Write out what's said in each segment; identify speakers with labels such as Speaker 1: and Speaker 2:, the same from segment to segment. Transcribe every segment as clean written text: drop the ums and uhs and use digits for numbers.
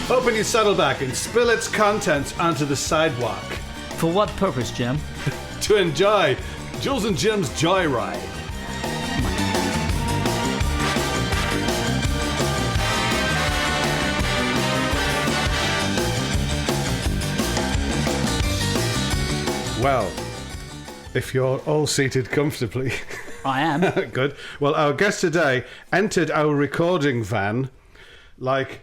Speaker 1: Open your saddleback and spill its contents onto the sidewalk.
Speaker 2: For what purpose, Jim?
Speaker 1: To enjoy Jools and Jim's Joyride. Well, if you're all seated comfortably.
Speaker 2: I am.
Speaker 1: Good. Well, our guest today entered our recording van like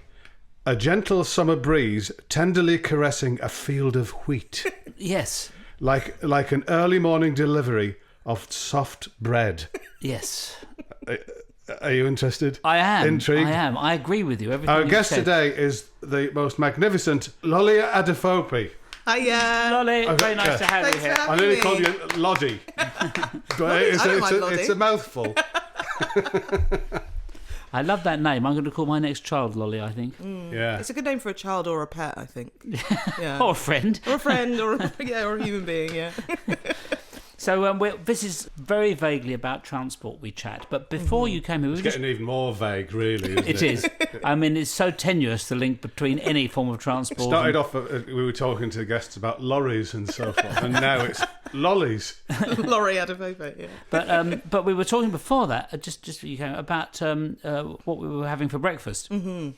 Speaker 1: a gentle summer breeze tenderly caressing a field of wheat.
Speaker 2: Yes.
Speaker 1: Like an early morning delivery of soft bread.
Speaker 2: Yes.
Speaker 1: Are you interested?
Speaker 2: I am.
Speaker 1: Intrigued?
Speaker 2: I am. I agree with you. Everything
Speaker 1: Our
Speaker 2: you
Speaker 1: guest
Speaker 2: said.
Speaker 1: today is the most magnificent Lolly Adefope.
Speaker 3: Hiya.
Speaker 2: Lolly, very nice to have you
Speaker 3: Thanks
Speaker 2: here.
Speaker 3: for
Speaker 1: I
Speaker 3: having
Speaker 1: nearly
Speaker 3: me.
Speaker 1: called you Loddy.
Speaker 3: Loddy.
Speaker 1: It's a mouthful.
Speaker 2: I love that name. I'm going to call my next child Lolly, I think.
Speaker 1: Yeah.
Speaker 3: It's a good name for a child or a pet, I think. Yeah.
Speaker 2: Or a friend.
Speaker 3: Or a friend, or a human being. Yeah.
Speaker 2: So this is very vaguely about transport we chat. But before you came here, we were
Speaker 1: It's
Speaker 2: just...
Speaker 1: getting even more vague, really, isn't it?
Speaker 2: It is. I mean, it's so tenuous, the link between any form of transport.
Speaker 1: Started off, we were talking to guests about lorries and so forth, and now it's lollies.
Speaker 3: Lolly Adefope, yeah.
Speaker 2: But we were talking before that, just you came, about what we were having for breakfast. Mm-hmm.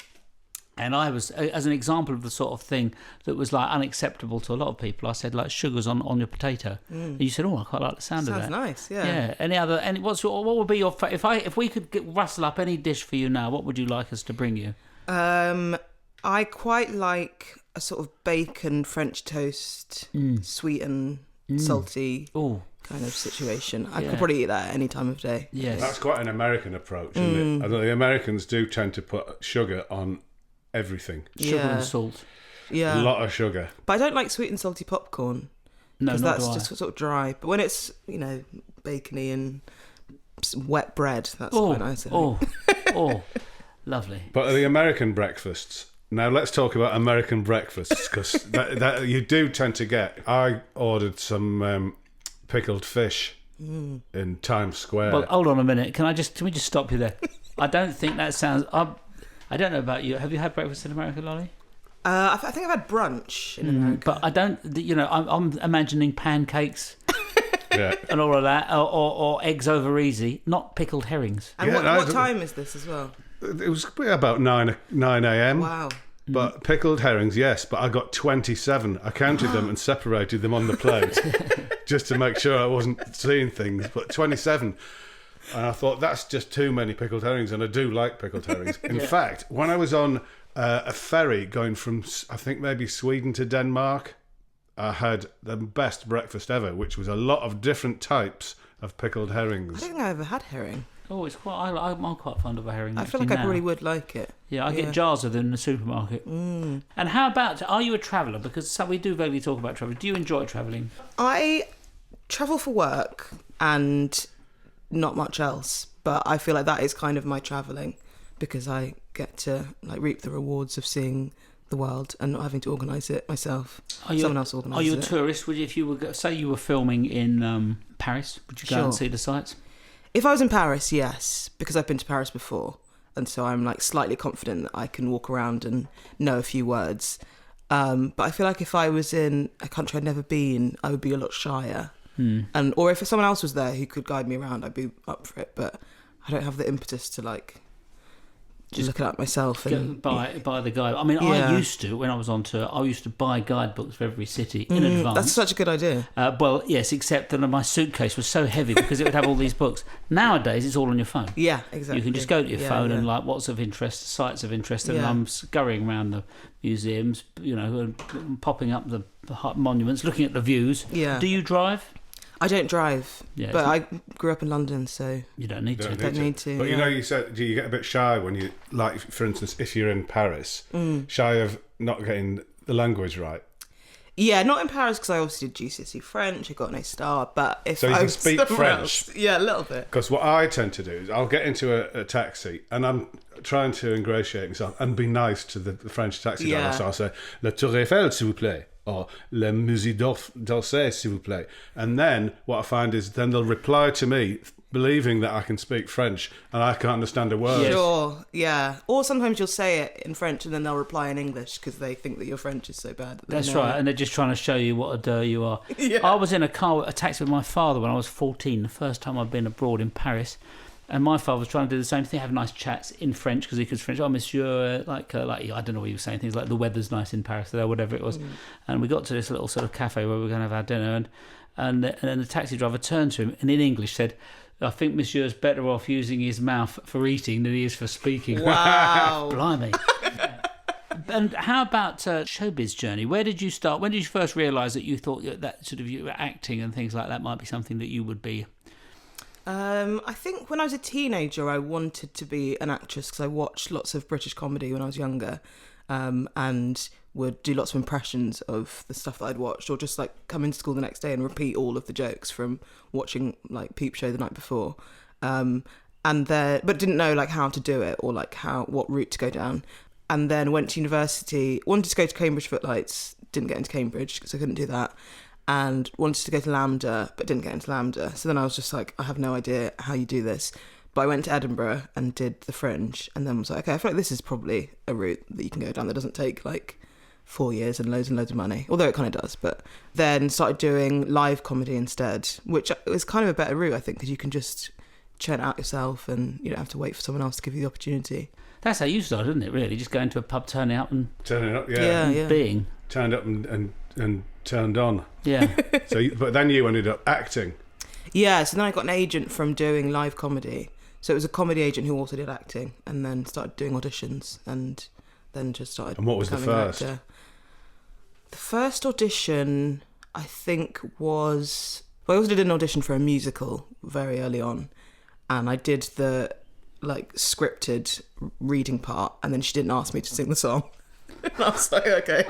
Speaker 2: And I was, as an example of the sort of thing that was like unacceptable to a lot of people, I said like sugars on your potato. And you said, "Oh, I quite like the sound of that."
Speaker 3: Sounds nice, yeah.
Speaker 2: Yeah. Any other? What would be your if we could rustle up any dish for you now? What would you like us to bring you?
Speaker 3: I quite like a sort of bacon French toast, sweet and salty
Speaker 2: Oh,
Speaker 3: kind of situation. I
Speaker 2: Yeah.
Speaker 3: could probably eat that at any time of day.
Speaker 2: yes.
Speaker 1: That's quite an American approach, isn't it? I know the Americans do tend to put sugar on everything.
Speaker 2: Sugar
Speaker 3: Yeah.
Speaker 2: and salt.
Speaker 3: Yeah.
Speaker 1: A lot of sugar.
Speaker 3: But I don't like sweet and salty popcorn.
Speaker 2: No,
Speaker 3: Because
Speaker 2: not
Speaker 3: that's
Speaker 2: do I.
Speaker 3: just sort of dry. But when it's, bacony and some wet bread, that's
Speaker 2: Oh,
Speaker 3: quite nice. I think.
Speaker 2: oh, lovely.
Speaker 1: But the American breakfasts. Now let's talk about American breakfasts, because that you do tend to get. I ordered some pickled fish in Times Square.
Speaker 2: Well, hold on a minute. Can we just stop you there? I don't think that sounds. I don't know about you. Have you had breakfast in America, Lolly?
Speaker 3: I think I've had brunch in America.
Speaker 2: But I don't. I'm imagining pancakes
Speaker 1: yeah.
Speaker 2: and all of that, or eggs over easy, not pickled herrings.
Speaker 3: And
Speaker 1: Yeah,
Speaker 3: what time is this as well?
Speaker 1: It was about 9 a.m.
Speaker 3: Wow.
Speaker 1: But pickled herrings, yes. But I got 27. I counted them and separated them on the plate just to make sure I wasn't seeing things. But 27. And I thought, that's just too many pickled herrings. And I do like pickled herrings. In fact, when I was on a ferry going from, I think, maybe Sweden to Denmark, I had the best breakfast ever, which was a lot of different types of pickled
Speaker 3: I
Speaker 1: herrings.
Speaker 3: don't think I ever had herring.
Speaker 2: Oh, it's quite. I'm quite fond of a herring.
Speaker 3: I feel
Speaker 2: actually
Speaker 3: like I
Speaker 2: now.
Speaker 3: probably would like it.
Speaker 2: Yeah, I get jars of them in the supermarket. And how about? Are you a traveller? Because we do vaguely talk about travel. Do you enjoy travelling?
Speaker 3: I travel for work and not much else, but I feel like that is kind of my travelling because I get to reap the rewards of seeing the world and not having to organise it myself. Someone else organises it.
Speaker 2: Are you a tourist? Would you, if you were say you were filming in Paris, would you go and see the sights?
Speaker 3: If I was in Paris, yes, because I've been to Paris before, and so I'm slightly confident that I can walk around and know a few words. But I feel like if I was in a country I'd never been, I would be a lot shyer. Or if someone else was there who could guide me around, I'd be up for it. But I don't have the impetus to just look it up myself and
Speaker 2: buy the guide. I mean,
Speaker 3: Yeah.
Speaker 2: I used to when I was on tour. I used to buy guidebooks for every city in advance.
Speaker 3: That's such a good idea.
Speaker 2: Well, yes, except that my suitcase was so heavy because it would have all these books. Nowadays, it's all on your phone.
Speaker 3: Yeah, exactly.
Speaker 2: You can just go to your
Speaker 3: Yeah,
Speaker 2: phone
Speaker 3: yeah.
Speaker 2: and what's of interest, sites of interest, and
Speaker 3: Yeah.
Speaker 2: I'm scurrying around the museums, and popping up the monuments, looking at the views.
Speaker 3: Yeah.
Speaker 2: Do you drive?
Speaker 3: I don't drive,
Speaker 2: Yeah,
Speaker 3: but I grew up in London, so
Speaker 2: You don't need to.
Speaker 3: Don't need to,
Speaker 1: But
Speaker 3: yeah.
Speaker 1: you said, do you get a bit shy when you, for instance, if you're in Paris, shy of not getting the language right?
Speaker 3: yeah, not in Paris because I obviously did GCSE French. I got an A star, but if
Speaker 1: So you
Speaker 3: I
Speaker 1: can
Speaker 3: was
Speaker 1: speak
Speaker 3: somewhere
Speaker 1: French?
Speaker 3: else, yeah, a little bit.
Speaker 1: Because what I tend to do is I'll get into a taxi and I'm trying to ingratiate myself and be nice to the French taxi driver.
Speaker 3: Yeah.
Speaker 1: So I'll say, "La Tour Eiffel, s'il vous plaît." or "La musique dulce, s'il vous plaît." And then what I find is then they'll reply to me believing that I can speak French and I can't understand a word.
Speaker 2: Yes.
Speaker 3: Sure, yeah. Or sometimes you'll say it in French and then they'll reply in English because they think that your French is so bad.
Speaker 2: That's right, and they're just trying to show you what a dir you are.
Speaker 3: Yeah.
Speaker 2: I was in a taxi with my father when I was 14, the first time I'd been abroad in Paris, and my father was trying to do the same thing, have nice chats in French because he could French. Oh, monsieur, like I don't know what he was saying, things like the weather's nice in Paris, or whatever it was. And we got to this little sort of cafe where we were going to have our dinner, and then the taxi driver turned to him and in English said, "I think Monsieur's better off using his mouth for eating than he is for speaking."
Speaker 3: Wow.
Speaker 2: Blimey. And how about showbiz journey? Where did you start? When did you first realise that you thought that sort of you acting and things like that might be something that you would be?
Speaker 3: I think when I was a teenager, I wanted to be an actress because I watched lots of British comedy when I was younger, and would do lots of impressions of the stuff that I'd watched, or just like come into school the next day and repeat all of the jokes from watching like Peep Show the night before, but didn't know like how to do it or like what route to go down. And then went to university, wanted to go to Cambridge Footlights, didn't get into Cambridge because I couldn't do that, and wanted to go to Lambda but didn't get into Lambda. So then I was just like, I have no idea how you do this. But I went to Edinburgh and did the Fringe, and then was like, okay, I feel like this is probably a route that you can go down that doesn't take like 4 years and loads of money, although it kind of does. But then started doing live comedy instead, which is kind of a better route, I think, because you can just churn it out yourself and you don't have to wait for someone else to give you the opportunity.
Speaker 2: That's how you started, isn't it, really? Just going to a pub, turning up and
Speaker 3: Yeah.
Speaker 2: being.
Speaker 1: Turned up and turned on.
Speaker 2: Yeah.
Speaker 1: But then you ended up acting.
Speaker 3: Yeah, so then I got an agent from doing live comedy. So it was a comedy agent who also did acting, and then started doing auditions, and then just started.
Speaker 1: And what was the
Speaker 3: becoming an
Speaker 1: first?
Speaker 3: actor. The first audition, I think, was... Well, I also did an audition for a musical very early on, and I did the like scripted reading part, and then she didn't ask me to sing the song. And I was like, okay.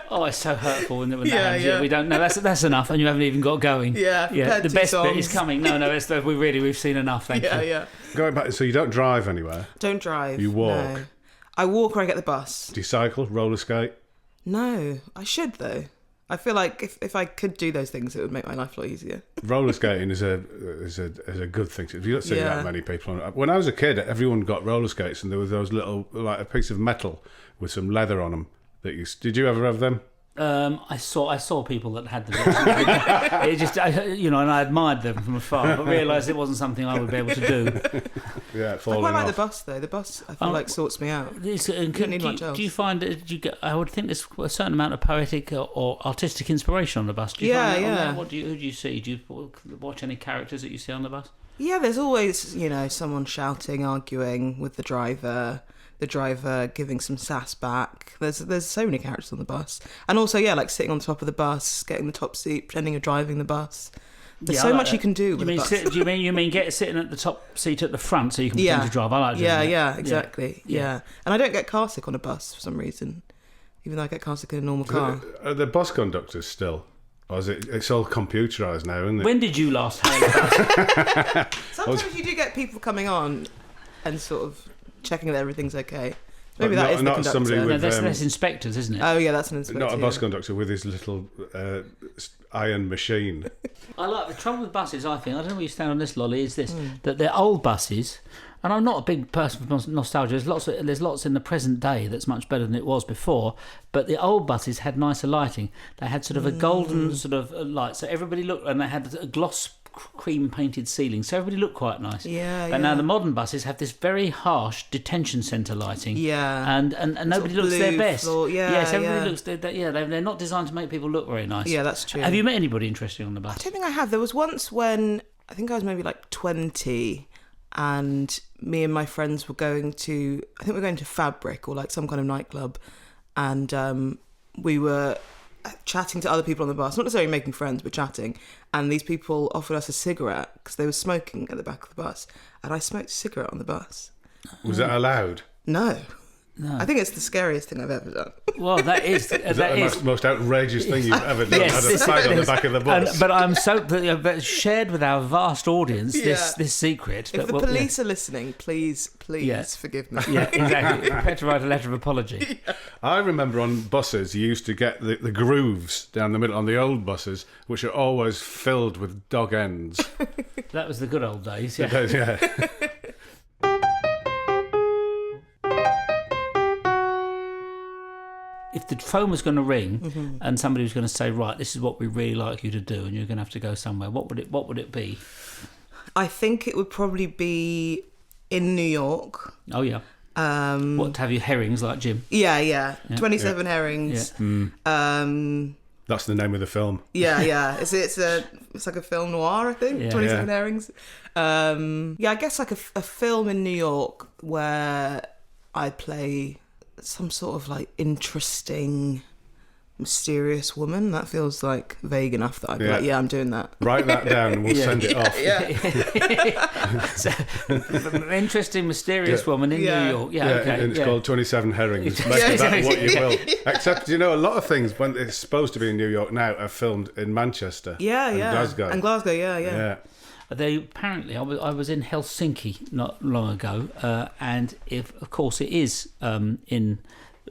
Speaker 2: Oh, it's so hurtful when that
Speaker 3: Yeah,
Speaker 2: happens.
Speaker 3: yeah.
Speaker 2: We don't know. That's enough, and you haven't even got going.
Speaker 3: Yeah,
Speaker 2: The best
Speaker 3: songs.
Speaker 2: bit is coming. No, we've seen enough. Thank you.
Speaker 3: Yeah.
Speaker 1: Going back, so you don't drive anywhere?
Speaker 3: Don't drive.
Speaker 1: You walk?
Speaker 3: No. I walk or I get the bus.
Speaker 1: Do you cycle, roller skate?
Speaker 3: No, I should though. I feel like if I could do those things, it would make my life a lot easier.
Speaker 1: Roller skating is a good thing. You don't see that many people on it. When I was a kid, everyone got roller skates, and there was those little, like a piece of metal with some leather on them. Did you ever have them?
Speaker 2: I saw people that had them. It just, and I admired them from afar, but realised it wasn't something I would be able to do.
Speaker 1: Yeah,
Speaker 3: I
Speaker 1: falling
Speaker 3: quite like
Speaker 1: off.
Speaker 3: the bus though. The bus I feel like sorts me out.
Speaker 2: You
Speaker 3: don't need much else.
Speaker 2: Do you find I would think there's a certain amount of poetic or artistic inspiration on the bus. Do you find that on there? Who do you see? Do you watch any characters that you see on the bus?
Speaker 3: Yeah, there's always someone shouting, arguing with the driver giving some sass back. There's so many characters on the bus, and also like sitting on top of the bus, getting the top seat, pretending you're driving the bus. There's so much you can do with a bus.
Speaker 2: Do you mean sitting at the top seat at the front so you can pretend to drive? I like doing that.
Speaker 3: Yeah, exactly. Yeah, and I don't get car sick on a bus for some reason, even though I get car sick in a normal car.
Speaker 1: Are the bus conductors still? Or is it's all computerised now, isn't it?
Speaker 2: When did you last hail a bus?
Speaker 3: Sometimes you do get people coming on and sort of checking that everything's okay. Maybe that is the conductor.
Speaker 1: Somebody with,
Speaker 2: that's inspectors, isn't it?
Speaker 3: Oh yeah, that's an inspector.
Speaker 1: Not a bus conductor with his little iron machine.
Speaker 2: I like the trouble with buses. I think I don't know where you stand on this, Lolly. Is this that they're old buses? And I'm not a big person for nostalgia. There's lots in the present day that's much better than it was before. But the old buses had nicer lighting. They had sort of a golden sort of light, so everybody looked, and they had a gloss cream painted ceiling, so everybody looked quite nice. But now the modern buses have this very harsh detention centre lighting. And nobody looks their best. Yes, everybody looks. They're not designed to make people look very nice.
Speaker 3: Yeah, that's true.
Speaker 2: Have you met anybody interesting on the bus?
Speaker 3: I don't think I have. There was once when I think I was maybe like 20, and me and my friends were going to Fabric or like some kind of nightclub, and we were chatting to other people on the bus, not necessarily making friends, but chatting, and these people offered us a cigarette because they were smoking at the back of the bus, and I smoked a cigarette on the bus.
Speaker 1: Was that allowed?
Speaker 3: No.
Speaker 2: No.
Speaker 3: I think it's the scariest thing I've ever done.
Speaker 2: Well, that is
Speaker 1: the most outrageous thing you've ever done?
Speaker 2: Yes,
Speaker 1: Had a flag on the back of the bus.
Speaker 2: but I'm so but shared with our vast audience this secret.
Speaker 3: If the police are listening, please forgive me.
Speaker 2: Yeah, exactly. Had to write a letter of apology.
Speaker 1: I remember on buses, you used to get the grooves down the middle on the old buses, which are always filled with dog ends.
Speaker 2: That was the good old days. Yeah.
Speaker 1: Yeah.
Speaker 2: If the phone was going to ring and somebody was going to say, right, this is what we really like you to do, and you're going to have to go somewhere, what would it be?
Speaker 3: I think it would probably be in New York.
Speaker 2: Oh yeah. What to have your herrings like Jim?
Speaker 3: Yeah. 27 herrings.
Speaker 2: Yeah.
Speaker 1: That's the name of the film.
Speaker 3: Yeah. It's like a film noir, I think.
Speaker 2: Yeah.
Speaker 3: 27 herrings. I guess like a film in New York where I play some sort of like interesting, mysterious woman. That feels like vague enough that I'd be like, yeah, I'm doing that.
Speaker 1: Write that down and we'll send it off.
Speaker 2: So, an interesting, mysterious woman in New York. Yeah, okay.
Speaker 1: And it's called 27 herrings. Make
Speaker 2: Yeah,
Speaker 1: of that what you will.
Speaker 3: yeah.
Speaker 1: Except, a lot of things, when it's supposed to be in New York now, are filmed in Manchester. And Glasgow.
Speaker 3: And Glasgow, yeah.
Speaker 2: They apparently, I was in Helsinki not long ago, and of course it is in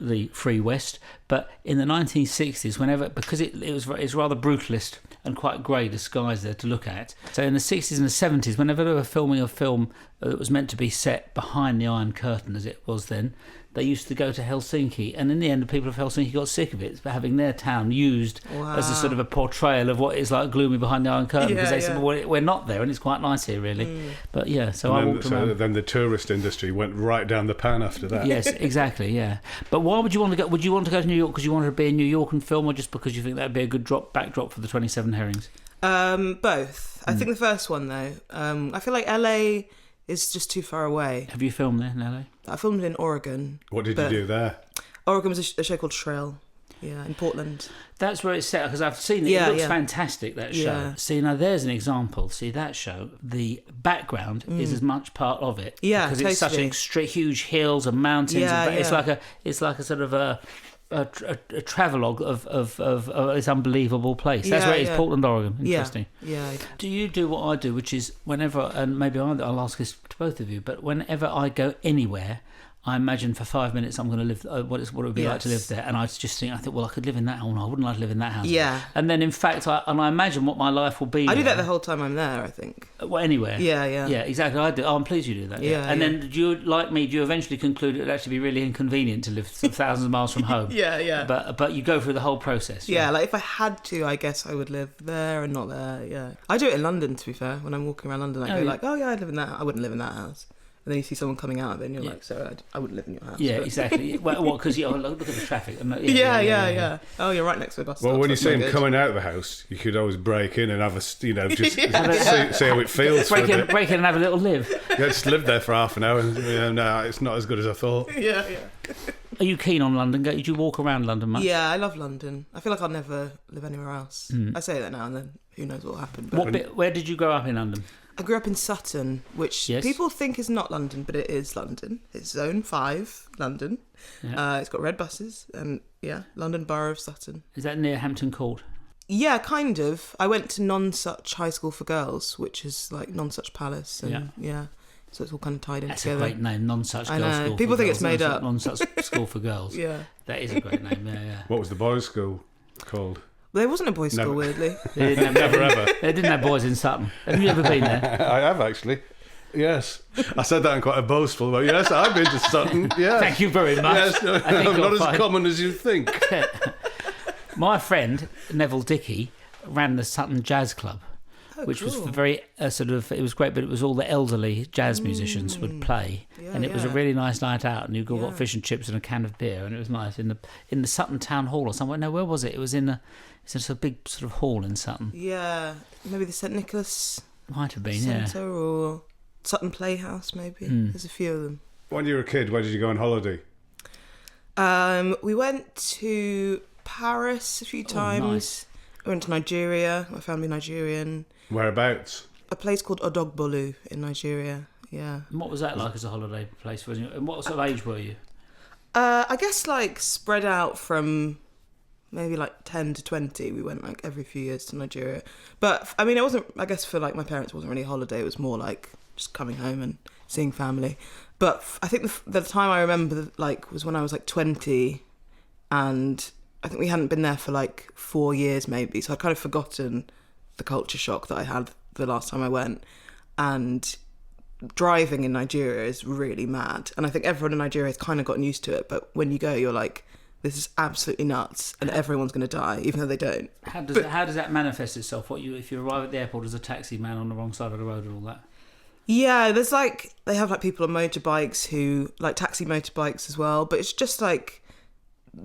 Speaker 2: the Free West, but in the 1960s, because it's rather brutalist and quite grey, the skies there to look at. So in the 60s and the 70s, whenever they were filming a film that was meant to be set behind the Iron Curtain, as it was then, they used to go to Helsinki, and in the end the people of Helsinki got sick of it, having their town used as a sort of a portrayal of what is like gloomy behind the Iron Curtain, because they said, well, we're not there and it's quite nice here really. But so I walked around.
Speaker 1: Then the tourist industry went right down the pan after that.
Speaker 2: Yes, exactly, yeah. But why would you want to go? Would you want to go to New York because you wanted to be in New York and film, or just because you think that'd be a good backdrop for the 27 herrings?
Speaker 3: Both. I think the first one though. I feel like LA is just too far away.
Speaker 2: Have you filmed there in LA?
Speaker 3: I filmed in Oregon.
Speaker 1: What did you do there?
Speaker 3: Oregon was a show called Shrill. Yeah, in Portland.
Speaker 2: That's where it's set, because I've seen it. It looks fantastic, that show.
Speaker 3: Yeah.
Speaker 2: See, now there's an example. See, that show, the background is as much part of it.
Speaker 3: Yeah,
Speaker 2: because it's such huge hills and mountains.
Speaker 3: Yeah,
Speaker 2: It's like a sort of a travelogue of this unbelievable place. That's where it is, Portland, Oregon. Interesting.
Speaker 3: Yeah.
Speaker 2: Do you do what I do, which is whenever, and maybe I'll ask this to both of you, but whenever I go anywhere, I imagine for 5 minutes I'm going to live what it would be like to live there, and I think, well, I could live in that house. No, I wouldn't like to live in that house.
Speaker 3: Yeah.
Speaker 2: And then in fact, I imagine what my life will be.
Speaker 3: I do that the whole time I'm there, I think.
Speaker 2: Well, anywhere.
Speaker 3: Yeah,
Speaker 2: exactly. I do. I'm pleased you do that.
Speaker 3: Yeah.
Speaker 2: And then do you, like me, do you eventually conclude it would actually be really inconvenient to live thousands of miles from home?
Speaker 3: Yeah.
Speaker 2: But you go through the whole process.
Speaker 3: Yeah, like if I had to, I guess I would live there and not there. Yeah. I do it in London, to be fair. When I'm walking around London, I go like, I'd live in that. I wouldn't live in that house. And then you see someone coming out of it and you're like, so I wouldn't live in your house.
Speaker 2: Yeah, exactly. Well, because look at the traffic.
Speaker 3: Yeah. Oh, you're right next to a bus stop.
Speaker 1: Well, when you see him coming out of the house, you could always break in and have see how it feels.
Speaker 2: Break in and have a little live.
Speaker 1: Yeah, just live there for half an hour and no, it's not as good as I thought.
Speaker 3: Yeah.
Speaker 2: Are you keen on London? Do you walk around London much?
Speaker 3: Yeah, I love London. I feel like I'll never live anywhere else. I say that now and then. Who knows what will happen. But
Speaker 2: where did you grow up in London?
Speaker 3: I grew up in Sutton, which people think is not London, but it is London. It's Zone 5, London. Yeah. It's got red buses, and London Borough of Sutton.
Speaker 2: Is that near Hampton Court?
Speaker 3: Yeah, kind of. I went to Nonsuch High School for Girls, which is like Nonsuch Palace. And, so it's all kind of tied in together.
Speaker 2: That's a great name, Nonsuch Girls School.
Speaker 3: People think it's made up.
Speaker 2: Nonsuch School for Girls.
Speaker 3: Yeah.
Speaker 2: That is a great name, yeah.
Speaker 1: What was the boys' school called?
Speaker 3: There wasn't a boys' school, weirdly.
Speaker 1: Never ever.
Speaker 2: They didn't have boys in Sutton. Have you ever been there?
Speaker 1: I have, actually. Yes. I said that in quite a boastful way. Yes, I've been to Sutton. Yes.
Speaker 2: Thank you very much.
Speaker 1: Yes, I'm not as common as you think.
Speaker 2: My friend, Neville Dickey, ran the Sutton Jazz Club, which was very it was great, but it was all the elderly jazz musicians would play, and it was a really nice night out, and you got fish and chips and a can of beer, and it was nice in the Sutton Town Hall or somewhere. No, where was it? It was in a big sort of hall in Sutton.
Speaker 3: Yeah, maybe the St Nicholas
Speaker 2: might have been
Speaker 3: Centre or Sutton Playhouse, maybe. There's a few of them.
Speaker 1: When you were a kid, where did you go on holiday?
Speaker 3: We went to Paris a few times.
Speaker 2: Nice.
Speaker 3: We went to Nigeria. My family Nigerian.
Speaker 1: Whereabouts?
Speaker 3: A place called Odogbolu in Nigeria. Yeah.
Speaker 2: And what was that like as a holiday place? And what sort of age were you?
Speaker 3: I guess like spread out from maybe like 10 to 20. We went like every few years to Nigeria. But I mean, it wasn't, I guess for like my parents, it wasn't really a holiday. It was more like just coming home and seeing family. But I think the time I remember like was when I was like 20, and I think we hadn't been there for like 4 years maybe. So I'd kind of forgotten the culture shock that I had the last time I went. And driving in Nigeria is really mad. And I think everyone in Nigeria has kind of gotten used to it. But when you go, you're like, this is absolutely nuts, and everyone's going to die, even though they don't.
Speaker 2: How does that manifest itself? If you arrive at the airport as a taxi man on the wrong side of the road and all that?
Speaker 3: Yeah, there's like, they have like people on motorbikes who, like taxi motorbikes as well, but it's just like,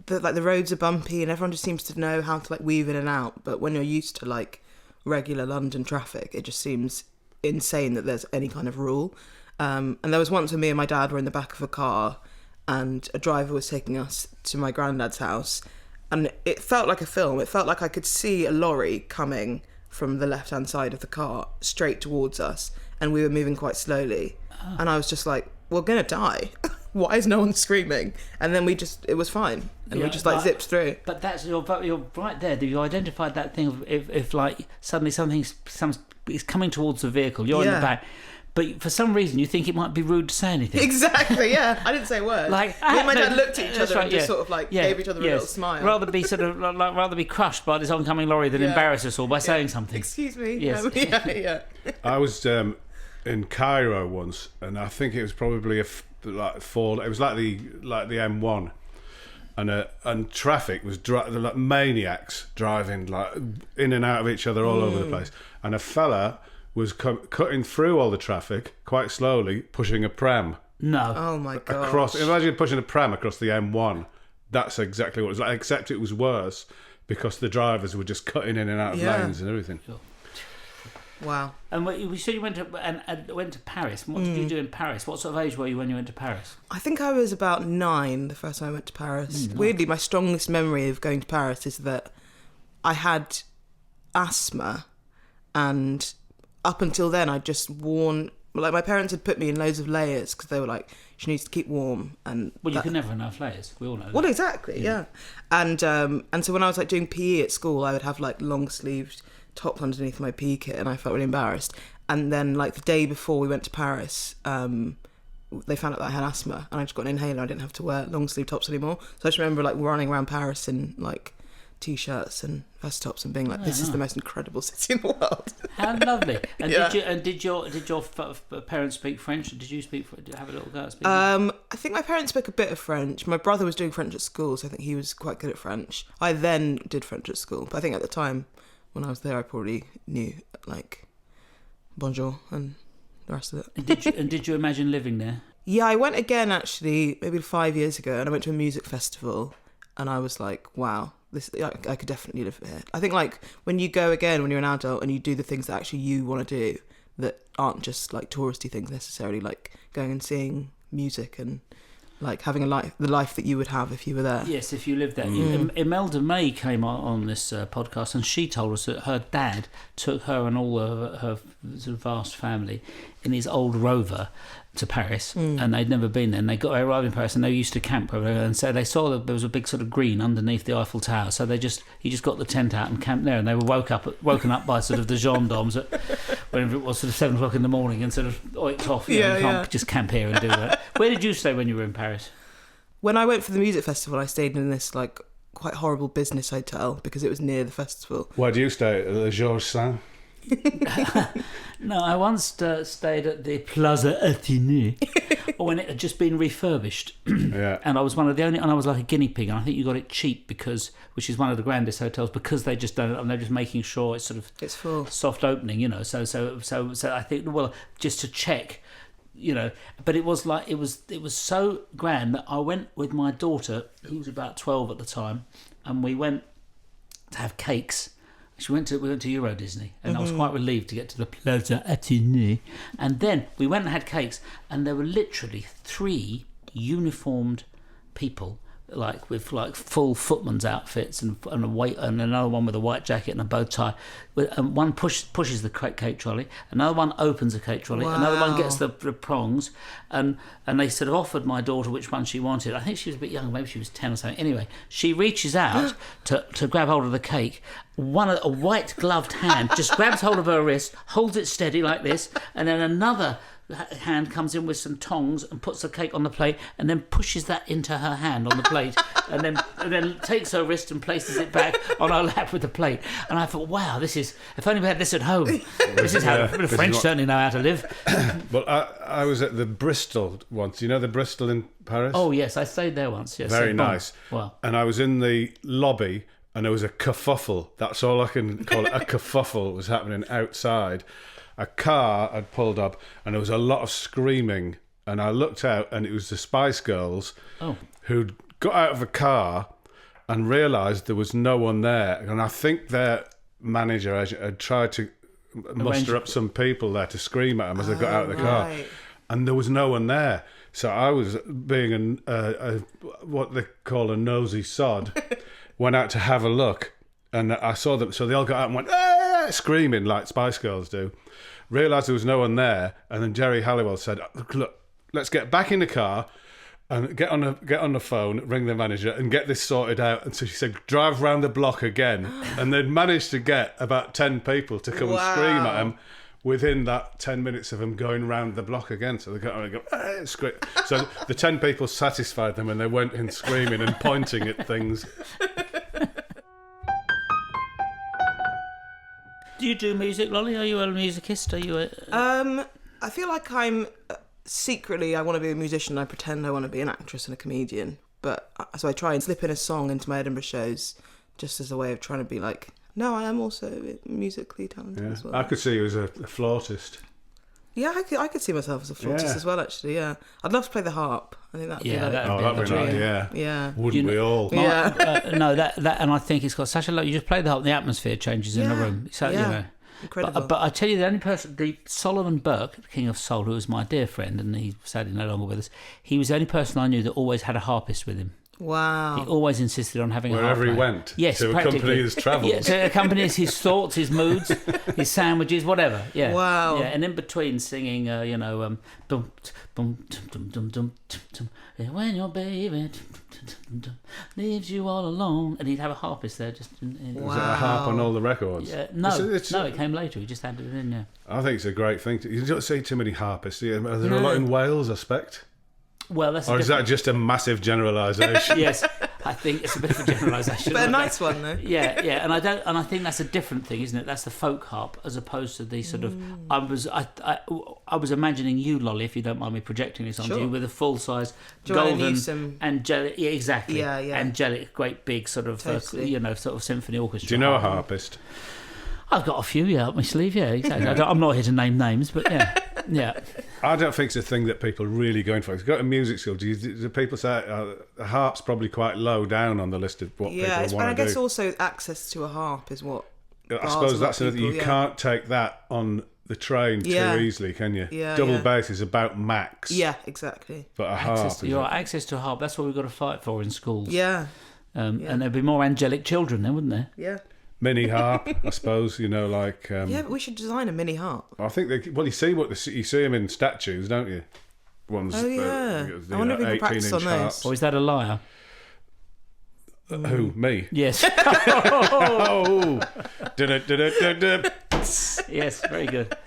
Speaker 3: the roads are bumpy and everyone just seems to know how to like weave in and out. But when you're used to like regular London traffic, it just seems insane that there's any kind of rule. And there was once when me and my dad were in the back of a car, and a driver was taking us to my granddad's house, and it felt like a film. It felt like I could see a lorry coming from the left-hand side of the car straight towards us, and we were moving quite slowly. Oh. And I was just like, we're gonna die. Why is no one screaming? And then it was fine, and we just like zipped through.
Speaker 2: But you're right there. You identified that thing of if like suddenly something is coming towards the vehicle, you're in the back. But for some reason, you think it might be rude to say anything.
Speaker 3: Exactly, yeah. I didn't say a word. Like, me and my dad looked at each other and just sort of like gave each other a little smile.
Speaker 2: Rather be crushed by this oncoming lorry than embarrass us all by saying something.
Speaker 3: Excuse me.
Speaker 2: Yes.
Speaker 1: I was in Cairo once, and I think it was probably it was like the M1, and traffic was like maniacs driving like in and out of each other all over the place, and a fella was cutting through all the traffic quite slowly, pushing a pram.
Speaker 2: No.
Speaker 3: Oh my god.
Speaker 1: Imagine pushing a pram across the M1. That's exactly what it was like, except it was worse because the drivers were just cutting in and out of lanes and everything.
Speaker 2: Sure.
Speaker 3: Wow.
Speaker 2: And we said you went to Paris. What did you do in Paris? What sort of age were you when you went to Paris?
Speaker 3: I think I was about 9 the first time I went to Paris. Weirdly, my strongest memory of going to Paris is that I had asthma, and up until then, I'd just worn, like my parents had put me in loads of layers because they were like, she needs to keep warm. And
Speaker 2: well, you can never have enough layers. We all know that.
Speaker 3: Well, exactly, yeah. And so when I was like doing PE at school, I would have like long sleeved tops underneath my PE kit, and I felt really embarrassed. And then like the day before we went to Paris, they found out that I had asthma, and I just got an inhaler. I didn't have to wear long sleeve tops anymore. So I just remember like running around Paris in like t-shirts and vest tops and being like, this is the most incredible city in the world.
Speaker 2: How lovely. And did your parents speak French? Did you have a little go at speaking?
Speaker 3: I think my parents spoke a bit of French. My brother was doing French at school, so I think he was quite good at French. I then did French at school, but I think at the time when I was there, I probably knew like bonjour and the rest of it.
Speaker 2: Did you imagine living there?
Speaker 3: Yeah, I went again actually maybe 5 years ago, and I went to a music festival, and I was like, wow, I could definitely live here. I think like when you go again when you're an adult and you do the things that actually you want to do that aren't just like touristy things necessarily, like going and seeing music and like having the life that you would have if you were there.
Speaker 2: Yes, if you lived there. Imelda May came on this podcast, and she told us that her dad took her and all her sort of vast family in his old Rover to Paris, and they'd never been there. And they arrived in Paris, and they used to camp over there. And so they saw that there was a big sort of green underneath the Eiffel Tower. So he just got the tent out and camped there. And they were woken up by sort of the gendarmes at whenever it was, sort of 7 o'clock in the morning, and sort of oiked off. You can't just camp here and do that. Where did you stay when you were in Paris?
Speaker 3: When I went for the music festival, I stayed in this like quite horrible business hotel because it was near the festival.
Speaker 1: Where do you stay? At the Georges Saint?
Speaker 2: No, I once stayed at the Plaza Athénée when it had just been refurbished.
Speaker 1: Yeah.
Speaker 2: And I was one of the only, and I was like a guinea pig, and I think you got it cheap which is one of the grandest hotels, because they just don't, and they're just making sure it's
Speaker 3: full,
Speaker 2: soft opening, you know. So I think, well, just to check, you know. But it was like it was so grand that I went with my daughter, who was about 12 at the time, and we went to have cakes. We went to Euro Disney, and I was quite relieved to get to the Plaza Athénée. And then we went and had cakes, and there were literally 3 uniformed people like with like full footman's outfits and a weight, and another one with a white jacket and a bow tie. And one pushes the cake trolley, another one opens the cake trolley, another one gets the prongs, and they sort of offered my daughter which one she wanted. I think she was a bit younger, maybe she was 10 or something. Anyway, she reaches out to grab hold of the cake. A white gloved hand just grabs hold of her wrist, holds it steady like this, and then another hand comes in with some tongs and puts the cake on the plate and then pushes that into her hand on the plate and then takes her wrist and places it back on her lap with the plate. And I thought, wow, this is, if only we had this at home. This is how the French certainly know how to live.
Speaker 1: Well, I was at the Bristol once. You know the Bristol in Paris?
Speaker 2: Oh yes, I stayed there once. Yes,
Speaker 1: very nice.
Speaker 2: Wow.
Speaker 1: And I was in the lobby and there was a kerfuffle. That's all I can call it. A kerfuffle was happening outside. A car had pulled up and there was a lot of screaming, and I looked out and it was the Spice Girls who'd got out of a car and realised there was no one there, and I think their manager had tried to muster up some people there to scream at them as they got out of the car, and there was no one there. So I was being what they call a nosy sod, went out to have a look, and I saw them, so they all got out and went screaming like Spice Girls do. Realised there was no one there, and then Jerry Halliwell said, "Look, let's get back in the car and get on the phone, ring the manager, and get this sorted out." And so she said, "Drive round the block again," and they'd managed to get about 10 people to come and scream at him within that 10 minutes of them going round the block again. So they got on and go, it's great. So the 10 people satisfied them, and they went in screaming and pointing at things.
Speaker 2: Do you do music, Lolly? Are you a musicist? Are you
Speaker 3: I feel like I'm secretly, I want to be a musician. I pretend I want to be an actress and a comedian. But so I try and slip in a song into my Edinburgh shows just as a way of trying to be like, no, I am also musically talented as well.
Speaker 1: I could see you as a flautist.
Speaker 3: Yeah, I could see myself as a flautist as well, actually, yeah. I'd love to play the harp. I think that'd be like...
Speaker 1: that'd be nice, yeah. Wouldn't we all?
Speaker 2: Yeah. No, that, and I think it's got such a lot... You just play the harp, the atmosphere changes in the room. So, you know.
Speaker 3: Incredible.
Speaker 2: But I tell you, the only person... Solomon Burke, the King of Soul, who was my dear friend, and he's sadly no longer with us, he was the only person I knew that always had a harpist with him.
Speaker 3: Wow.
Speaker 2: He always insisted on having a harp.
Speaker 1: Wherever he went.
Speaker 2: Yes,
Speaker 1: to accompany his travels.
Speaker 2: Yeah, to accompany his thoughts, his moods, his sandwiches, whatever. Yeah.
Speaker 3: Wow.
Speaker 2: Yeah, and in between singing, dum, dum, dum, dum, dum, dum, dum, when your baby leaves you all alone, and he'd have a harpist there. Just
Speaker 1: Was it a harp on all the records?
Speaker 2: Yeah, no, it came later. He just added it in. Yeah.
Speaker 1: I think it's a great thing. You don't see too many harpists. Are there a lot in Wales, I expect?
Speaker 2: Well, that's
Speaker 1: or is that just a massive generalisation?
Speaker 2: Yes, I think it's a bit of a generalisation.
Speaker 3: But a nice one, though.
Speaker 2: Yeah, and I think that's a different thing, isn't it? That's the folk harp as opposed to the sort of. I was imagining you, Lolly, if you don't mind me projecting this onto you, with a full size golden angelic, exactly, angelic, great big sort of sort of symphony orchestra.
Speaker 1: Do you know a harpist?
Speaker 2: I've got a few, up my sleeve, exactly. I'm not here to name names, but yeah.
Speaker 1: I don't think it's a thing that people really go in for. If you go to music school, do people say the harp's probably quite low down on the list of what people want to do?
Speaker 3: Yeah, I guess also access to a harp is what...
Speaker 1: I suppose that's another... You can't take that on the train too easily, can you?
Speaker 3: Yeah,
Speaker 1: Double bass is about max.
Speaker 3: Yeah, exactly.
Speaker 1: But a harp...
Speaker 2: Access to a harp, that's what we've got to fight for in schools.
Speaker 3: Yeah.
Speaker 2: And there'd be more angelic children then, wouldn't there?
Speaker 3: Yeah.
Speaker 1: Mini harp, I suppose, like...
Speaker 3: yeah, but we should design a mini harp.
Speaker 1: I think you see them in statues, don't you? Ones,
Speaker 3: I wonder if we can practice on those.
Speaker 2: Or is that a liar?
Speaker 1: Who, me?
Speaker 2: Yes.
Speaker 1: Oh!
Speaker 2: Yes, very good.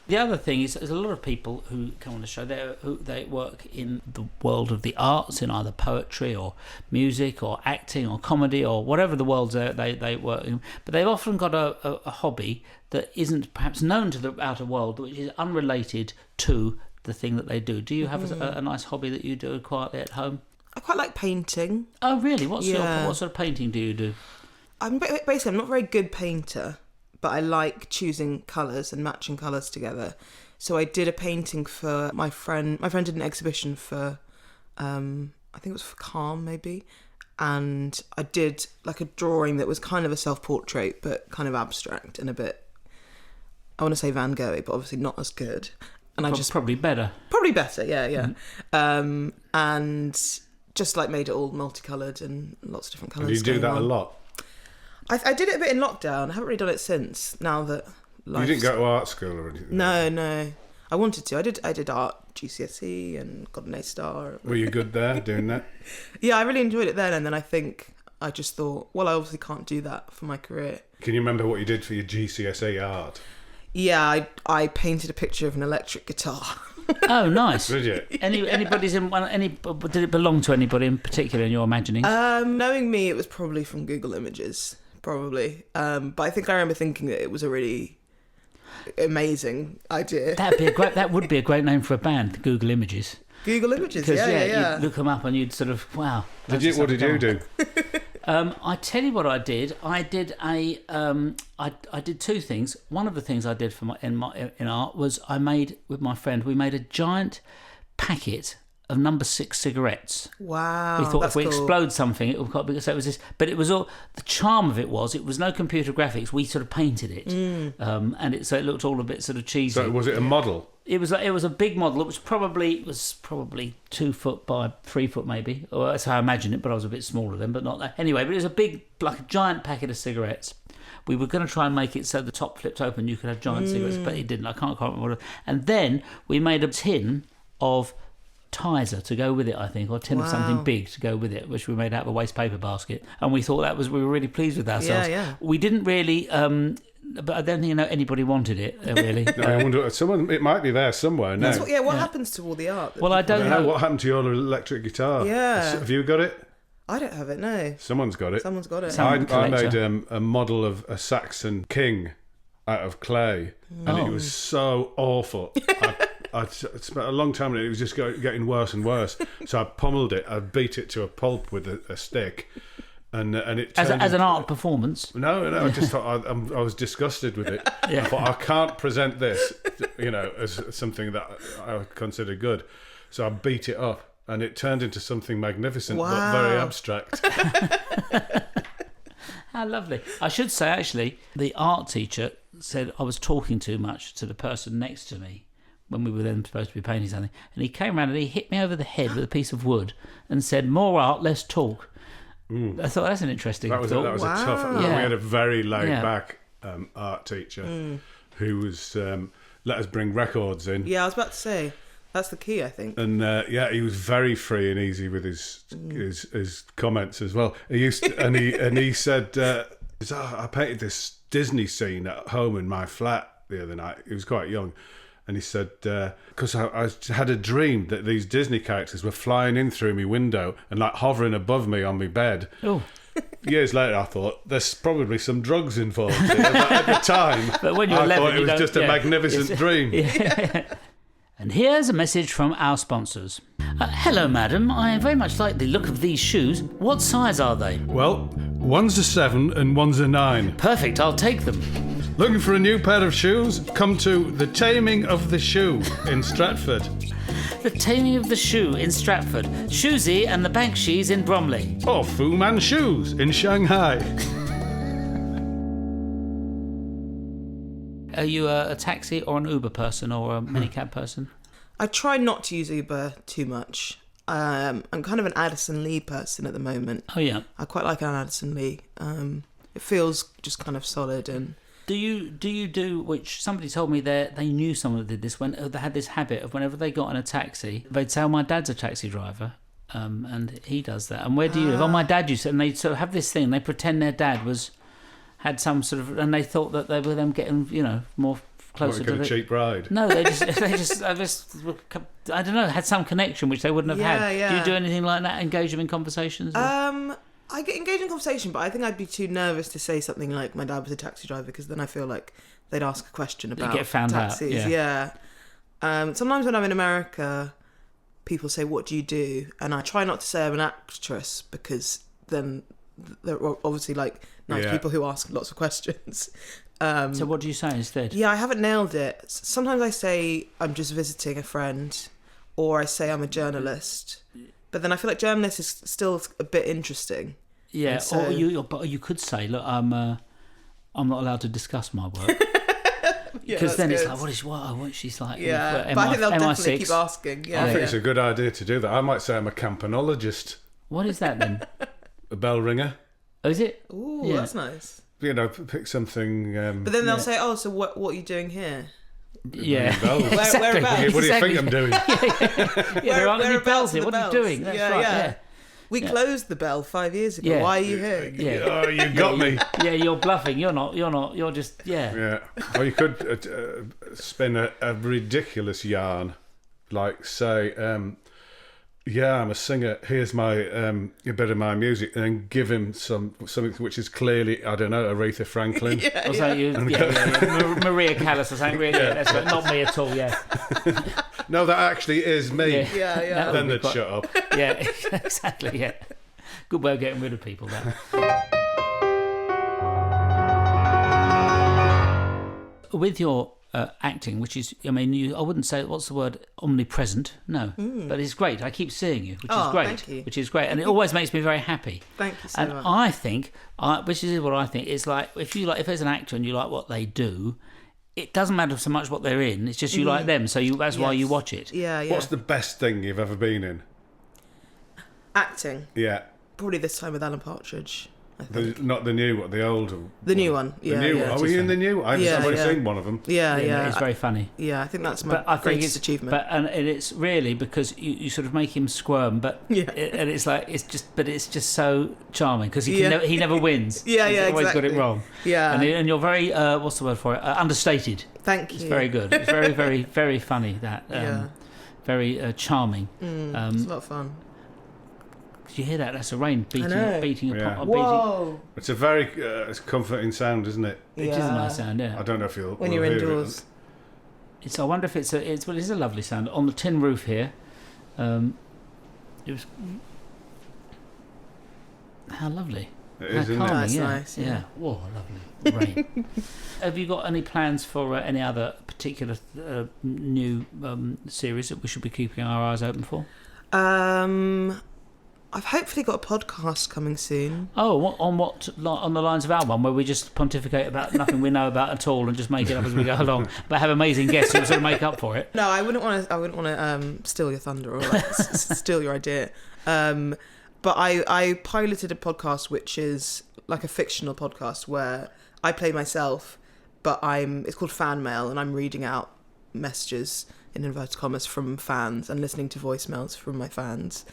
Speaker 2: The other thing is, there's a lot of people who come on the show. They work in the world of the arts, in either poetry or music or acting or comedy or whatever the worlds they work in. But they've often got a hobby that isn't perhaps known to the outer world, which is unrelated to the thing that they do. Do you have a nice hobby that you do quietly at home?
Speaker 3: I quite like painting.
Speaker 2: Oh, really? What sort of painting do you do?
Speaker 3: I'm not a very good painter, but I like choosing colours and matching colours together. So I did a painting for my friend. My friend did an exhibition for, I think it was for Calm maybe, and I did like a drawing that was kind of a self-portrait, but kind of abstract and a bit, I want to say Van Gogh, but obviously not as good. And
Speaker 2: probably better.
Speaker 3: Probably better, yeah. And just like made it all multicoloured and lots of different colours.
Speaker 1: And you do that
Speaker 3: going
Speaker 1: a
Speaker 3: on.
Speaker 1: lot?
Speaker 3: I did it a bit in lockdown. I haven't really done it since. Now that
Speaker 1: You didn't go to art school or anything?
Speaker 3: No. I wanted to. I did art GCSE and got an A star.
Speaker 1: Were you good there doing that?
Speaker 3: Yeah, I really enjoyed it then, and then I think I just thought, well, I obviously can't do that for my career.
Speaker 1: Can you remember what you did for your GCSE art?
Speaker 3: Yeah, I painted a picture of an electric guitar.
Speaker 2: Oh, nice.
Speaker 1: Did you?
Speaker 2: Anybody's in one? Did it belong to anybody in particular in your imagining?
Speaker 3: Knowing me, it was probably from Google Images, probably. But I think I remember thinking that it was a really amazing idea.
Speaker 2: That would be a great name for a band, Google Images.
Speaker 3: Google Images, yeah.
Speaker 2: You'd look them up and you'd sort of, wow.
Speaker 1: What did you do?
Speaker 2: I tell you what I did. I did I did two things. One of the things I did in art was I made with my friend. We made a giant packet of number 6 cigarettes.
Speaker 3: Wow,
Speaker 2: we thought
Speaker 3: that's
Speaker 2: if we
Speaker 3: cool.
Speaker 2: explode something, it would quite because it was this. But it was all the charm of it was no computer graphics. We sort of painted it, and so it looked all a bit sort of cheesy.
Speaker 1: So was it a model?
Speaker 2: It was a big model. It was probably 2 foot by 3 foot maybe. Or that's how I imagine it. But I was a bit smaller then, but not that. Anyway, but it was a big, like a giant packet of cigarettes. We were going to try and make it so the top flipped open. You could have giant cigarettes, but it didn't. I can't remember what it. And then we made a tin of Tizer to go with it, I think, or a tin of something big to go with it, which we made out of a waste paper basket. And we thought we were really pleased with ourselves.
Speaker 3: Yeah.
Speaker 2: We didn't really. But I don't think anybody wanted it really.
Speaker 1: No, I wonder. It might be there somewhere now.
Speaker 3: What happens to all the art?
Speaker 2: Well, I don't know
Speaker 1: what happened to your electric guitar.
Speaker 3: Yeah.
Speaker 1: Have you got it?
Speaker 3: I don't have it. No.
Speaker 1: Someone's got it.
Speaker 3: Someone's got it.
Speaker 1: I made a model of a Saxon king out of clay, and it was so awful. I spent a long time on it. It was just getting worse and worse. So I pummeled it. I beat it to a pulp with a stick. And it
Speaker 2: as an art performance.
Speaker 1: No. I just thought I was disgusted with it.
Speaker 2: Yeah.
Speaker 1: I thought I can't present this, as something that I consider good. So I beat it up, and it turned into something magnificent, but very abstract.
Speaker 2: How lovely! I should say, actually, the art teacher said I was talking too much to the person next to me when we were then supposed to be painting something, and he came around and he hit me over the head with a piece of wood and said, "More art, less talk." I thought that's an interesting thought.
Speaker 1: That was a tough.
Speaker 2: Yeah.
Speaker 1: We had a very laid back art teacher who was let us bring records in.
Speaker 3: Yeah, I was about to say that's the key, I think.
Speaker 1: And he was very free and easy with his comments as well. He said, "I painted this Disney scene at home in my flat the other night." He was quite young. And he said, because I had a dream that these Disney characters were flying in through my window and like hovering above me on my bed.
Speaker 2: Oh.
Speaker 1: Years later, I thought, there's probably some drugs involved here. But at the time,
Speaker 2: but when you're 11,
Speaker 1: I thought it was just a magnificent dream.
Speaker 2: Yeah. And here's a message from our sponsors. Hello, madam. I very much like the look of these shoes. What size are they?
Speaker 1: Well, one's a 7 and one's a 9.
Speaker 2: Perfect, I'll take them.
Speaker 1: Looking for a new pair of shoes? Come to The Taming of the Shoe in Stratford.
Speaker 2: The Taming of the Shoe in Stratford. Shoesy and the Bankshies in Bromley.
Speaker 1: Or Fu Man Shoes in Shanghai.
Speaker 2: Are you a taxi or an Uber person or a minicab person?
Speaker 3: I try not to use Uber too much. I'm kind of an Addison Lee person at the moment.
Speaker 2: Oh, yeah.
Speaker 3: I quite like an Addison Lee. It feels just kind of solid and...
Speaker 2: Do you do, which somebody told me they knew someone that did this, when they had this habit of whenever they got in a taxi, they'd say, "Oh, my dad's a taxi driver," and he does that. And where do you live? Oh, my dad used to, and they sort of have this thing, they pretend their dad had some sort of, and they thought that they were them getting, more closer to
Speaker 1: a cheap ride.
Speaker 2: No, they just I don't know, had some connection which they wouldn't have had.
Speaker 3: Yeah.
Speaker 2: Do you do anything like that? Engage them in conversations?
Speaker 3: I get engaged in conversation, but I think I'd be too nervous to say something like my dad was a taxi driver, because then I feel like they'd ask a question about
Speaker 2: get found
Speaker 3: taxis.
Speaker 2: out.
Speaker 3: Yeah. Sometimes when I'm in America, people say, "What do you do?" And I try not to say I'm an actress, because then there are obviously like nice people who ask lots of questions.
Speaker 2: So what do you say instead?
Speaker 3: Yeah, I haven't nailed it. Sometimes I say I'm just visiting a friend, or I say I'm a journalist. But then I feel like journalist is still a bit interesting.
Speaker 2: Yeah,
Speaker 3: so...
Speaker 2: or you could say, "Look, I'm not allowed to discuss my work." Because then
Speaker 3: good.
Speaker 2: it's like, what she's like.
Speaker 3: Yeah, but I think they'll definitely keep asking. Yeah,
Speaker 1: I think it's a good idea to do that. I might say I'm a campanologist.
Speaker 2: What is that then?
Speaker 1: A bell ringer.
Speaker 2: Oh, is it?
Speaker 3: Ooh,
Speaker 2: Yeah.
Speaker 3: that's nice.
Speaker 1: You know, pick something.
Speaker 3: But then they'll say, "Oh, so what are you doing here?"
Speaker 2: Yeah.
Speaker 1: bells.
Speaker 3: Whereabouts?
Speaker 1: What do you
Speaker 2: Exactly.
Speaker 1: think I'm doing?
Speaker 2: Yeah, there aren't any
Speaker 3: Whereabouts
Speaker 2: bells
Speaker 3: are
Speaker 2: here.
Speaker 3: the
Speaker 2: What are you
Speaker 3: bells?
Speaker 2: doing? That's
Speaker 3: Yeah,
Speaker 2: right.
Speaker 3: yeah.
Speaker 2: Yeah.
Speaker 3: We closed the bell 5 years ago.
Speaker 2: Yeah.
Speaker 3: Why are you here?
Speaker 2: Yeah.
Speaker 1: Oh, you got me.
Speaker 2: Yeah, you're bluffing. You're not. You're just. Yeah.
Speaker 1: Yeah. Or you could spin a ridiculous yarn, like say, yeah, I'm a singer. Here's my a bit of my music, and then give him something which is clearly, I don't know, Aretha Franklin.
Speaker 2: Or something Maria Callas or something. Really, that's right. Not me at all. Yeah.
Speaker 1: No, that actually is me.
Speaker 2: Yeah.
Speaker 3: Yeah, yeah.
Speaker 2: That
Speaker 1: Then
Speaker 2: would be
Speaker 1: they'd shut up.
Speaker 2: Yeah. Exactly. Yeah. Good way of getting rid of people. That. With your acting, which is, I mean, I wouldn't say, what's the word, omnipresent, no, but it's great. I keep seeing you, which is great,
Speaker 3: thank you.
Speaker 2: which is great, and it always makes me very happy.
Speaker 3: Thank you so
Speaker 2: And
Speaker 3: much.
Speaker 2: I think, which is what I think, is like if there's an actor and you like what they do, it doesn't matter so much what they're in. It's just you like them, so that's why you
Speaker 3: Yes.
Speaker 2: watch it.
Speaker 3: Yeah, yeah.
Speaker 1: What's the best thing you've ever been in?
Speaker 3: Acting?
Speaker 1: Yeah.
Speaker 3: Probably this time with Alan Partridge. I think.
Speaker 1: Not the new one, the old
Speaker 3: The new one.
Speaker 1: The
Speaker 3: Yeah,
Speaker 1: new
Speaker 3: yeah.
Speaker 1: one. Are we in the new one? I've only
Speaker 3: yeah.
Speaker 1: seen one of them.
Speaker 3: Yeah,
Speaker 2: Yeah,
Speaker 3: yeah.
Speaker 2: it's very funny.
Speaker 3: Yeah, I think that's my
Speaker 2: But I think
Speaker 3: greatest
Speaker 2: it's
Speaker 3: achievement.
Speaker 2: and it's really because you sort of make him squirm, but
Speaker 3: Yeah.
Speaker 2: and it's like it's just so charming because
Speaker 3: Yeah.
Speaker 2: he never wins.
Speaker 3: Yeah,
Speaker 2: He's
Speaker 3: yeah,
Speaker 2: always got it
Speaker 3: exactly.
Speaker 2: wrong.
Speaker 3: Yeah.
Speaker 2: and you're very what's the word for it? Understated.
Speaker 3: Thank you.
Speaker 2: It's very good. It's very very very funny. That
Speaker 3: Yeah.
Speaker 2: very charming.
Speaker 3: It's a lot of fun.
Speaker 2: Did you hear that? That's the rain beating
Speaker 3: know.
Speaker 2: beating
Speaker 1: Yeah.
Speaker 2: upon.
Speaker 3: Whoa!
Speaker 1: It's a very it's comforting sound, isn't it?
Speaker 2: It is a nice sound. Yeah.
Speaker 1: I don't know if you'll
Speaker 3: When
Speaker 1: will
Speaker 3: you're
Speaker 1: hear
Speaker 3: indoors.
Speaker 1: It.
Speaker 2: It's. I wonder if it's well, it is a lovely sound on the tin roof here. It was. How lovely.
Speaker 1: It
Speaker 2: How
Speaker 1: is, isn't
Speaker 2: calming,
Speaker 1: it?
Speaker 3: That's
Speaker 2: yeah.
Speaker 3: nice, yeah.
Speaker 2: Whoa, lovely rain. Have you got any plans for any other particular new series that we should be keeping our eyes open for?
Speaker 3: I've hopefully got a podcast coming soon.
Speaker 2: Oh, on the lines of our one, where we just pontificate about nothing we know about at all and just make it up as we go along, but have amazing guests who sort of make up for it.
Speaker 3: No, I wouldn't want to steal your thunder or like, steal your idea. But I piloted a podcast which is like a fictional podcast where I play myself, but it's called Fan Mail, and I'm reading out messages in inverted commas from fans and listening to voicemails from my fans.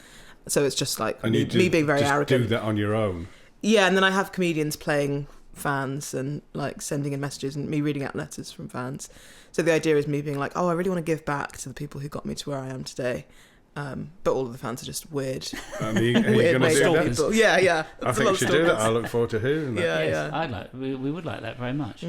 Speaker 3: So it's just like
Speaker 1: And
Speaker 3: me being very
Speaker 1: just
Speaker 3: arrogant.
Speaker 1: do that on your own.
Speaker 3: Yeah, and then I have comedians playing fans and like sending in messages and me reading out letters from fans. So the idea is me being like, oh, I really want to give back to the people who got me to where I am today. But all of the fans are just weird.
Speaker 1: Are you
Speaker 3: Weird
Speaker 1: going to do
Speaker 3: made-up
Speaker 1: that?
Speaker 3: people. Yeah, yeah.
Speaker 1: I
Speaker 3: There's a
Speaker 1: think
Speaker 3: lot
Speaker 1: you
Speaker 3: of
Speaker 1: should do that.
Speaker 3: stalkers.
Speaker 1: I look forward to hearing that.
Speaker 3: Yeah,
Speaker 2: Yes,
Speaker 3: yeah.
Speaker 2: we would like that very much.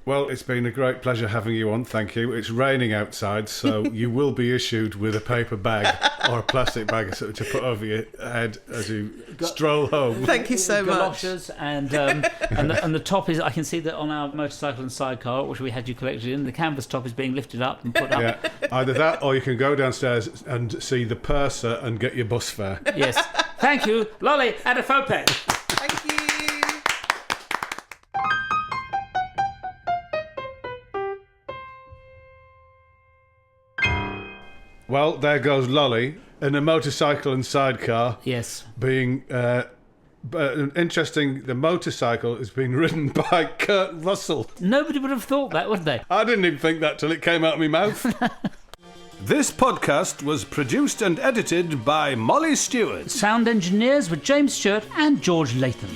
Speaker 1: Well, it's been a great pleasure having you on. Thank you. It's raining outside, so you will be issued with a paper bag or a plastic bag to put over your head as you stroll home.
Speaker 3: Thank you so much.
Speaker 2: Galoshes and the top is, I can see that on our motorcycle and sidecar, which we had you collected in, the canvas top is being lifted up and put up.
Speaker 1: Yeah, either that or you can go downstairs and see the purser and get your bus fare.
Speaker 2: Yes. Thank you, Lolly Adefope.
Speaker 3: Thank you.
Speaker 1: Well, there goes Lolly in a motorcycle and sidecar.
Speaker 2: Yes.
Speaker 1: Being interesting, the motorcycle is being ridden by Kurt Russell.
Speaker 2: Nobody would have thought that, would they?
Speaker 1: I didn't even think that till it came out of my mouth. This podcast was produced and edited by Molly Stewart.
Speaker 2: Sound engineers were James Stewart and George Latham.